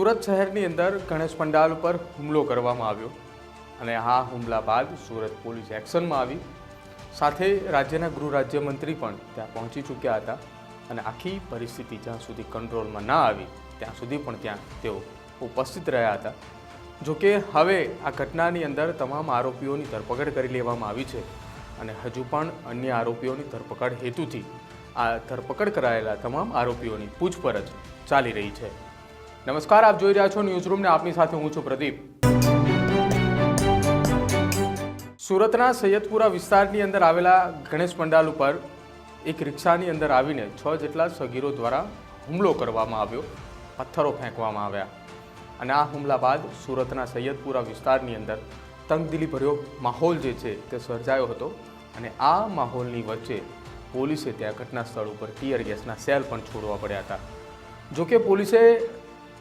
સુરત શહેરની અંદર ગણેશ પંડાલ ઉપર હુમલો કરવામાં આવ્યો અને આ હુમલા બાદ સુરત પોલીસ એક્શનમાં આવી. સાથે રાજ્યના ગૃહ રાજ્યમંત્રી પણ ત્યાં પહોંચી ચૂક્યા હતા અને આખી પરિસ્થિતિ જ્યાં સુધી કંટ્રોલમાં ના આવી ત્યાં સુધી પણ ત્યાં તેઓ ઉપસ્થિત રહ્યા હતા. જોકે હવે આ ઘટનાની અંદર તમામ આરોપીઓની ધરપકડ કરી લેવામાં આવી છે અને હજુ પણ અન્ય આરોપીઓની ધરપકડ હેતુથી આ ધરપકડ કરાયેલા તમામ આરોપીઓની પૂછપરછ ચાલી રહી છે. નમસ્કાર, આપ જોઈ રહ્યા છો ન્યૂઝરૂમ ને આપની સાથે હું છું પ્રદીપ. સુરતના સૈયદપુરા વિસ્તારની અંદર આવેલા ગણેશ પંડાલ ઉપર એક રિક્ષાની અંદર આવીને 6 જેટલા સગીરો દ્વારા હુમલો કરવામાં આવ્યો, પથ્થરો ફેંકવામાં આવ્યા અને આ હુમલા બાદ સુરતના સૈયદપુરા વિસ્તારની અંદર તંગદિલીભર્યો માહોલ જે છે તે સર્જાયો હતો અને આ માહોલની વચ્ચે પોલીસે ત્યાં ઘટના સ્થળ ઉપર ટીયર ગેસના સેલ પણ છોડવા પડ્યા હતા. જોકે પોલીસે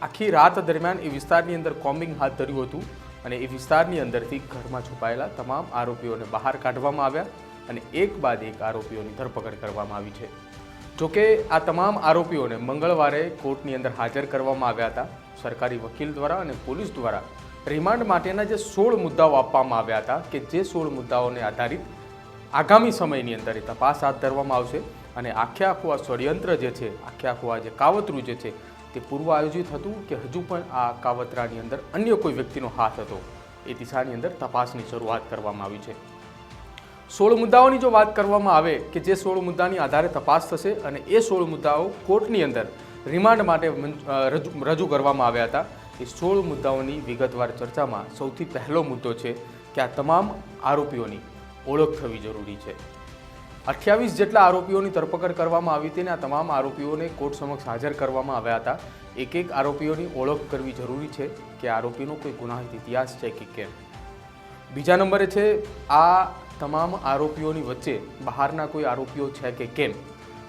આખી રાત દરમિયાન એ વિસ્તારની અંદર કોમ્બિંગ હાથ ધર્યું હતું અને એ વિસ્તારની અંદરથી ઘરમાં છુપાયેલા તમામ આરોપીઓને બહાર કાઢવામાં આવ્યા અને એક બાદ એક આરોપીઓની ધરપકડ કરવામાં આવી છે. જોકે આ તમામ આરોપીઓને મંગળવારે કોર્ટની અંદર હાજર કરવામાં આવ્યા હતા. સરકારી વકીલ દ્વારા અને પોલીસ દ્વારા રિમાન્ડ માટેના જે 16 મુદ્દાઓ આપવામાં આવ્યા હતા કે જે 16 મુદ્દાઓને આધારિત આગામી સમયની અંદર એ તપાસ હાથ ધરવામાં આવશે અને આખે આખું આ ષડયંત્ર જે છે, આખે આખું આ જે કાવતરું જે છે તે પૂર્વ આયોજિત હતું કે હજુ પણ આ કાવતરાની અંદર અન્ય કોઈ વ્યક્તિનો હાથ હતો, એ દિશાની અંદર તપાસની શરૂઆત કરવામાં આવી છે. 16 મુદ્દાઓની જો વાત કરવામાં આવે કે જે 16 મુદ્દાની આધારે તપાસ થશે અને એ 16 મુદ્દાઓ કોર્ટની અંદર રિમાન્ડ માટે રજૂ કરવામાં આવ્યા હતા. એ 16 મુદ્દાઓની વિગતવાર ચર્ચામાં સૌથી પહેલો મુદ્દો છે કે આ તમામ આરોપીઓની ઓળખ થવી જરૂરી છે. 28 જેટલા આરોપીઓની ધરપકડ કરવામાં આવી હતી અને આ તમામ આરોપીઓને કોર્ટ સમક્ષ હાજર કરવામાં આવ્યા હતા. એક એક આરોપીઓની ઓળખ કરવી જરૂરી છે કે આરોપીનો કોઈ ગુનાહિત ઇતિહાસ છે કે કેમ. બીજા નંબરે છે આ તમામ આરોપીઓની વચ્ચે બહારના કોઈ આરોપીઓ છે કે કેમ.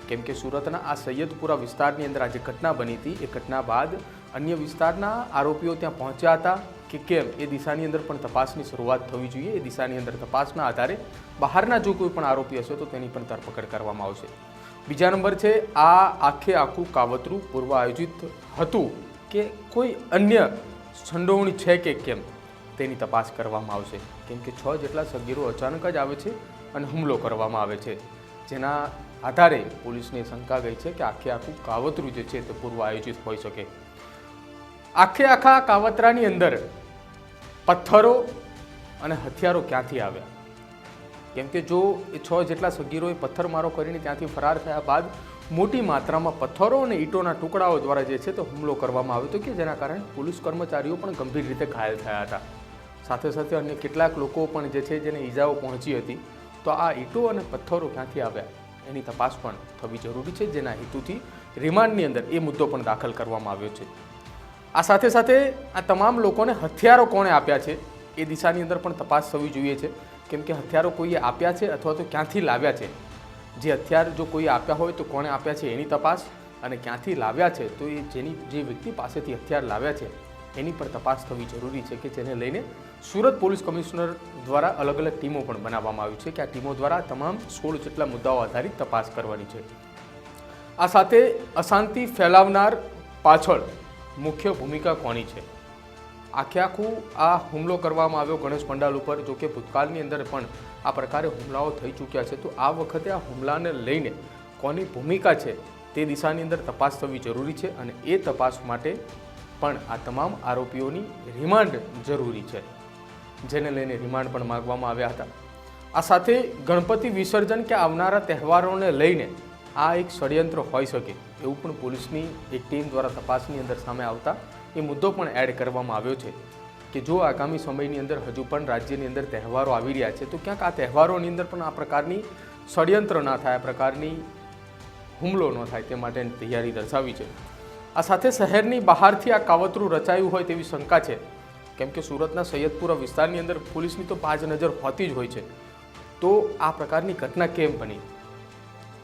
કેમ કે સુરતના આ સૈયદપુરા વિસ્તારની અંદર આ જે ઘટના બની હતી એ ઘટના બાદ અન્ય વિસ્તારના આરોપીઓ ત્યાં પહોંચ્યા હતા કે કેમ એ દિશાની અંદર પણ તપાસની શરૂઆત થવી જોઈએ. એ દિશાની અંદર તપાસના આધારે બહારના જો કોઈ પણ આરોપી હશે તો તેની પણ ધરપકડ કરવામાં આવશે. બીજા નંબર છે આ આખે આખું કાવતરું પૂર્વ આયોજિત હતું કે કોઈ અન્ય સંડોવણી છે કે કેમ તેની તપાસ કરવામાં આવશે. કેમ કે 6 જેટલા સગીરો અચાનક જ આવે છે અને હુમલો કરવામાં આવે છે, જેના આધારે પોલીસને શંકા ગઈ છે કે આખે આખું કાવતરું જે છે તે પૂર્વ આયોજિત હોઈ શકે. આખે આખા કાવતરાની અંદર પથ્થરો અને હથિયારો ક્યાંથી આવ્યા? કેમ કે જો એ 6 જેટલા સગીરોએ પથ્થરમારો કરીને ત્યાંથી ફરાર થયા બાદ મોટી માત્રામાં પથ્થરો અને ઈંટોના ટુકડાઓ દ્વારા જે છે તે હુમલો કરવામાં આવ્યો હતો કે જેના કારણે પોલીસ કર્મચારીઓ પણ ગંભીર રીતે ઘાયલ થયા હતા. સાથે સાથે અન્ય કેટલાક લોકો પણ જે છે જેને ઈજાઓ પહોંચી હતી. તો આ ઈંટો અને પથ્થરો ક્યાંથી આવ્યા એની તપાસ પણ થવી જરૂરી છે, જેના હેતુથી રિમાન્ડની અંદર એ મુદ્દો પણ દાખલ કરવામાં આવ્યો છે. આ સાથે સાથે આ તમામ લોકોને હથિયારો કોણે આપ્યા છે એ દિશાની અંદર પણ તપાસ થવી જોઈએ છે. કેમ કે હથિયારો કોઈએ આપ્યા છે અથવા તો ક્યાંથી લાવ્યા છે. જે હથિયાર જો કોઈએ આપ્યા હોય તો કોણે આપ્યા છે એની તપાસ, અને ક્યાંથી લાવ્યા છે તો એ જે વ્યક્તિ પાસેથી હથિયાર લાવ્યા છે એની પર તપાસ થવી જરૂરી છે કે જેને લઈને સુરત પોલીસ કમિશનર દ્વારા અલગ અલગ ટીમો પણ બનાવવામાં આવી છે કે આ ટીમો દ્વારા તમામ 16 જેટલા મુદ્દાઓ આધારિત તપાસ કરવાની છે. આ સાથે અશાંતિ ફેલાવનાર પાછળ મુખ્ય ભૂમિકા કોની છે? આખે આખું આ હુમલો કરવામાં આવ્યો ગણેશ પંડાલ ઉપર. જો કે ભૂતકાળની અંદર પણ આ પ્રકારે હુમલાઓ થઈ ચૂક્યા છે, તો આ વખતે આ હુમલાને લઈને કોની ભૂમિકા છે તે દિશાની અંદર તપાસ થવી જરૂરી છે અને એ તપાસ માટે પણ આ તમામ આરોપીઓની રિમાન્ડ જરૂરી છે, જેને લઈને રિમાન્ડ પણ માંગવામાં આવ્યા હતા. આ સાથે ગણપતિ વિસર્જન કે આવનારા તહેવારોને લઈને આ એક ષડયંત્ર હોઈ શકે એવું પણ પોલીસની એક ટીમ દ્વારા તપાસની અંદર સામે આવતા એ મુદ્દો પણ એડ કરવામાં આવ્યો છે કે જો આગામી સમયની અંદર હજુ પણ રાજ્યની અંદર તહેવારો આવી રહ્યા છે તો ક્યાંક આ તહેવારોની અંદર પણ આ પ્રકારની ષડયંત્ર ના થાય, આ પ્રકારની હુમલો ન થાય તે માટેની તૈયારી દર્શાવી છે. આ સાથે શહેરની બહારથી આ કાવતરું રચાયું હોય તેવી શંકા છે. કેમ કે સુરતના સૈયદપુરા વિસ્તારની અંદર પોલીસની તો બાજ નજર હોતી જ હોય છે. તો આ પ્રકારની ઘટના કેમ બની?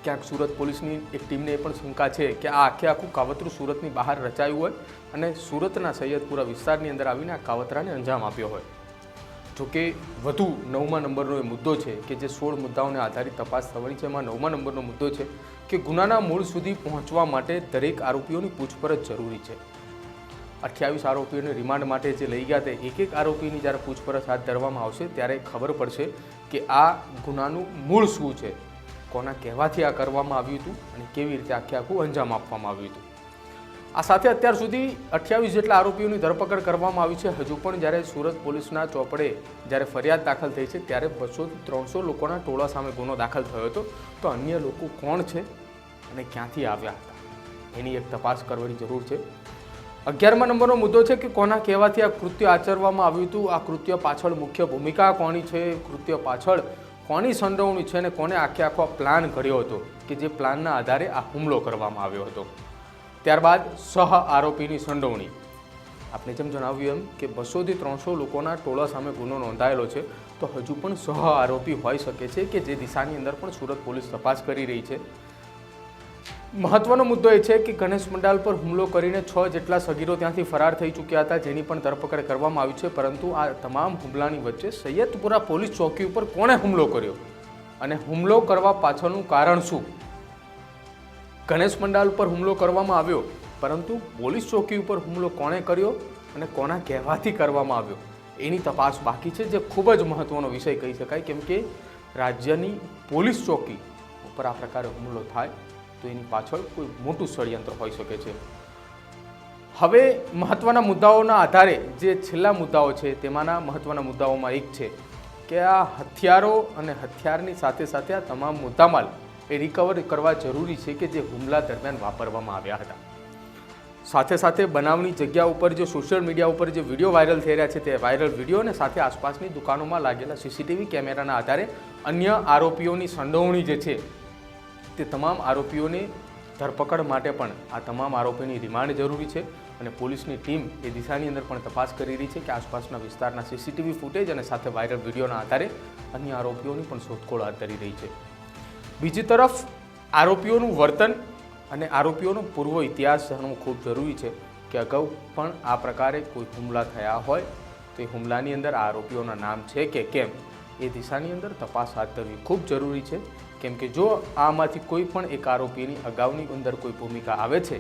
ક્યાંક સુરત પોલીસની એક ટીમને એ પણ શંકા છે કે આ આખે આખું કાવતરું સુરતની બહાર રચાયું હોય અને સુરતના સૈયદપુરા વિસ્તારની અંદર આવીને આ કાવતરાને અંજામ આપ્યો હોય. જોકે વધુ 9મા નંબરનો એ મુદ્દો છે કે જે 16 મુદ્દાઓને આધારિત તપાસ થવાની છે. એમાં 9મા નંબરનો મુદ્દો છે કે ગુનાના મૂળ સુધી પહોંચવા માટે દરેક આરોપીઓની પૂછપરછ જરૂરી છે. 28 આરોપીઓને રિમાન્ડ માટે જે લઈ ગયા તે એક આરોપીની જ્યારે પૂછપરછ હાથ ધરવામાં આવશે ત્યારે ખબર પડશે કે આ ગુનાનું મૂળ શું છે, કોના કહેવાથી આ કરવામાં આવ્યું હતું અને કેવી રીતે આખું અંજામ આપવામાં આવ્યું હતું। આ સાથે અત્યાર સુધી 28 જેટલા આરોપીઓની ધરપકડ કરવામાં આવી છે। હજુ પણ જ્યારે સુરત પોલીસના ચોપડે જ્યારે ફરિયાદ દાખલ થઈ છે ત્યારે 200 થી 300 લોકોના ટોળા સામે ગુનો દાખલ થયો હતો। તો અન્ય લોકો કોણ છે અને ક્યાંથી આવ્યા હતા એની એક તપાસ કરવાની જરૂર છે। 11મા નંબરનો મુદ્દો છે કે કોના કહેવાથી આ કૃત્ય આચરવામાં આવ્યું હતું, આ કૃત્ય પાછળ મુખ્ય ભૂમિકા કોની છે, કૃત્ય પાછળ કોની સંડોવણી છે અને કોને આખો પ્લાન ઘડ્યો હતો કે જે પ્લાનના આધારે આ હુમલો કરવામાં આવ્યો હતો। ત્યારબાદ સહ આરોપીની સંડોવણી, આપણે જેમ જણાવ્યું એમ કે 200 થી 300 લોકોના ટોળા સામે ગુનો નોંધાયેલો છે, તો હજુ પણ સહ આરોપી હોઈ શકે છે કે જે દિશાની અંદર પણ સુરત પોલીસ તપાસ કરી રહી છે। મહત્વનો મુદ્દો એ છે કે ગણેશ મંડાલ પર હુમલો કરીને 6 જેટલા સગીરો ત્યાંથી ફરાર થઈ ચૂક્યા હતા, જેની પણ ધરપકડ કરવામાં આવી છે। પરંતુ આ તમામ હુમલાની વચ્ચે સૈયદપુરા પોલીસ ચોકી ઉપર કોણે હુમલો કર્યો અને હુમલો કરવા પાછળનું કારણ શું? ગણેશ મંડાલ ઉપર હુમલો કરવામાં આવ્યો, પરંતુ પોલીસ ચોકી ઉપર હુમલો કોણે કર્યો અને કોના કહેવાથી કરવામાં આવ્યો એની તપાસ બાકી છે, જે ખૂબ જ મહત્વનો વિષય કહી શકાય। કેમ કે રાજ્યની પોલીસ ચોકી ઉપર આ પ્રકારે હુમલો થાય તો એની પાછળ કોઈ મોટું ષડયંત્ર હોઈ શકે છે। હવે મહત્વના મુદ્દાઓના આધારે જે છેલ્લા મુદ્દાઓ છે તેમાંના મહત્વના મુદ્દાઓમાં એક છે કે આ હથિયારો અને હથિયારની સાથે સાથે આ તમામ મુદ્દામાલ એ રિકવર કરવા જરૂરી છે કે જે હુમલા દરમિયાન વાપરવામાં આવ્યા હતા। સાથે સાથે બનાવની જગ્યા ઉપર જે સોશિયલ મીડિયા ઉપર જે વિડીયો વાયરલ થઈ રહ્યા છે તે વાયરલ વિડીયો અને સાથે આસપાસની દુકાનોમાં લાગેલા સીસીટીવી કેમેરાના આધારે અન્ય આરોપીઓની સંડોવણી જે છે તે તમામ આરોપીઓની ધરપકડ માટે પણ આ તમામ આરોપીની રિમાન્ડ જરૂરી છે અને પોલીસની ટીમ એ દિશાની અંદર પણ તપાસ કરી રહી છે કે આસપાસના વિસ્તારના સીસીટીવી ફૂટેજ અને સાથે વાયરલ વિડીયોના આધારે અન્ય આરોપીઓની પણ શોધખોળ હાથ ધરી રહી છે। બીજી તરફ આરોપીઓનું વર્તન અને આરોપીઓનો પૂર્વ ઇતિહાસ જાણવો ખૂબ જરૂરી છે કે અગાઉ પણ આ પ્રકારે કોઈ હુમલા થયા હોય તો એ હુમલાની અંદર આરોપીઓના નામ છે કે કેમ એ દિશાની અંદર તપાસ હાથ ધરવી ખૂબ જરૂરી છે। કેમ કે જો આમાંથી કોઈ પણ એક આરોપીની અગાઉની અંદર કોઈ ભૂમિકા આવે છે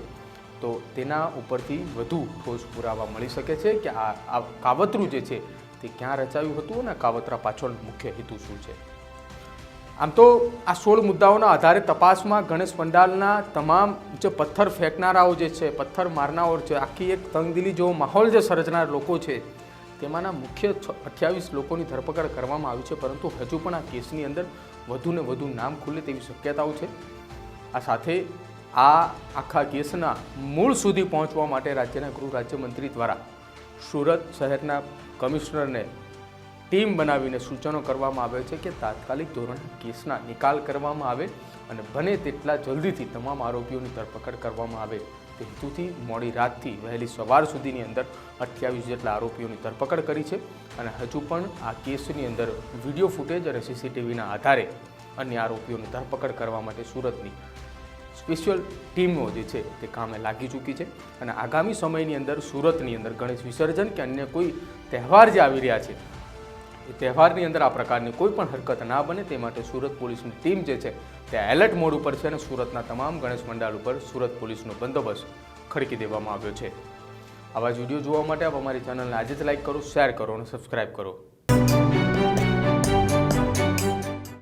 તો તેના ઉપરથી વધુ ઠોસ પુરાવા મળી શકે છે કે આ કાવતરું જે છે તે ક્યાં રચાયું હતું અને કાવતરા પાછળ મુખ્ય હેતુ શું છે। આમ તો આ 16 મુદ્દાઓના આધારે તપાસમાં ગણેશ મંડાલના તમામ જે પથ્થર ફેંકનારાઓ જે છે, પથ્થર મારનારો છે, આખી એક તંગદિલી જેવો માહોલ જે સર્જનાર લોકો છે તેમાંના મુખ્ય 28 લોકોની ધરપકડ કરવામાં આવી છે। પરંતુ હજુ પણ આ કેસની અંદર વધુને વધુ નામ ખુલે તેવી શક્યતાઓ છે। આ સાથે આ આખા કેસના મૂળ સુધી પહોંચવા માટે રાજ્યના ગૃહ રાજ્યમંત્રી દ્વારા સુરત શહેરના કમિશનરને ટીમ બનાવીને સૂચનો કરવામાં આવે છે કે તાત્કાલિક ધોરણે કેસના નિકાલ કરવામાં આવે અને બને તેટલા જલ્દીથી તમામ આરોપીઓની ધરપકડ કરવામાં આવે તે હેતુથી મોડી રાતથી વહેલી સવાર સુધીની અંદર 28 જેટલા આરોપીઓની ધરપકડ કરી છે અને હજુ પણ આ કેસની અંદર વિડીયો ફૂટેજ અને સીસીટીવીના આધારે અન્ય આરોપીઓની ધરપકડ કરવા માટે સુરતની સ્પેશિયલ ટીમો જે છે તે કામે લાગી ચૂકી છે અને આગામી સમયની અંદર સુરતની અંદર ગણેશ વિસર્જન કે અન્ય કોઈ તહેવાર જે આવી રહ્યા છે એ તહેવારની અંદર આ પ્રકારની કોઈ પણ હરકત ના બને તે માટે સુરત પોલીસની ટીમ જે છે તે એલર્ટ મોડ ઉપર છે અને સુરતના તમામ ગણેશ મંડાલ ઉપર સુરત પોલીસનો બંદોબસ્ત ખડકી દેવામાં આવ્યો છે। આવા જ વિડીયો જોવા માટે આપ અમારી ચેનલને આજે જ લાઇક કરો, શેર કરો અને સબસ્ક્રાઇબ કરો।